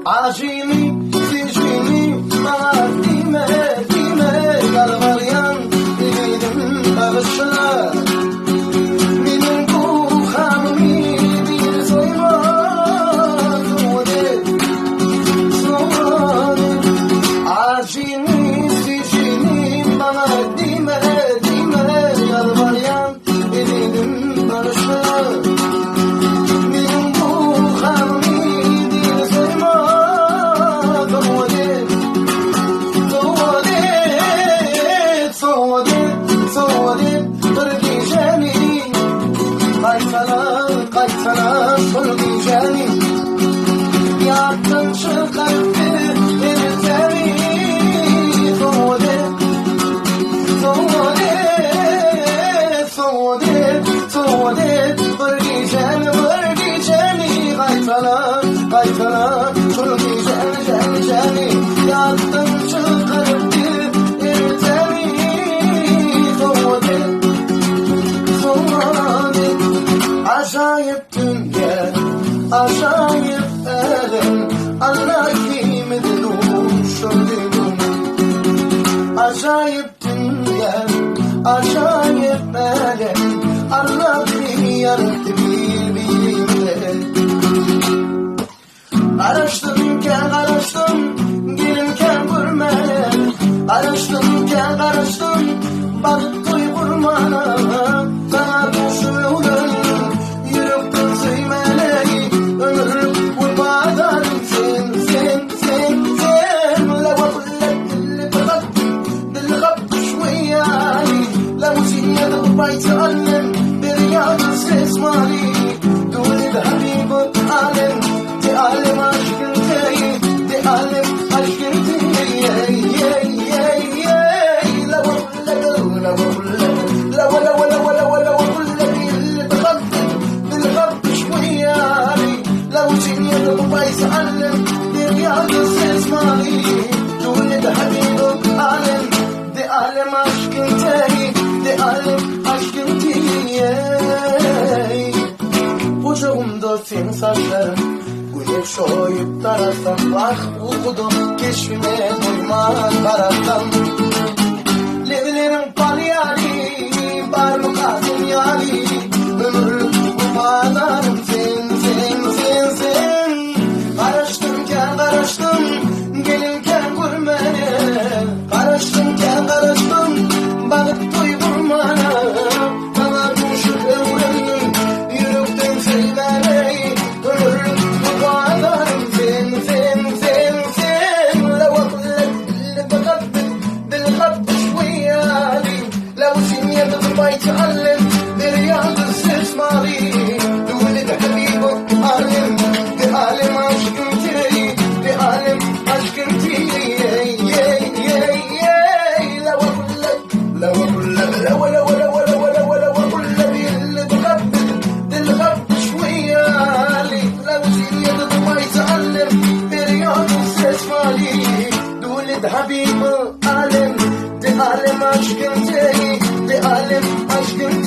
Acemi, sicimi, bana dime, dime, yalvaryan dilim bağışla. Benim bu hamimi bir soymaz, soğudu. Acemi, sicimi, bana dime, dime, yalvaryan dilim bağışla. Kaytana sol diyeceğim Yaktın çıkarttı eliteri Soğudu Soğudu Soğudu Soğudu Vırgiyeceğim Kaytana sol diyeceğim Yaktın çıkarttı eliteri Soğudu Soğudu Acayip dünya, acayip elem Allah kıymetli şöyle Acayip dünya, acayip elem Allah yarattı birbirine Araştırırken araştım, gelirken görmedim Araştırırken araştım, bakıp vurmana Sana düşüyorum يتعلم برياض استثماري دول الحبيب تعلم تعلم عشقتي تعلم عشقتي لو اقول لك اللي بخبط بالغرب شويه لو سنين ابغى يتعلم برياض استثماري دول الحبيب تعلم تعلم عشقتي تعلم Ucumda senin saçların Güneş oyup taraftan Bak okudum keşfime doymaz taraftan Levilerim palyali Parmak ağzım yali Ömürlük kumandarım sen Karıştımken karıştım Gelirken görmene Karıştımken karıştım Bakıp duy vurmana يتعلم برياض استثماري تولد حبيبك تعلم تعلم عشقتي تعلم عشقتي لو اقول لك اللي بخبط بالغب شويه لو سنين ما يتعلم برياض استثماري تولد حبيبك تعلم تعلم عشقتي تعلم عشقتي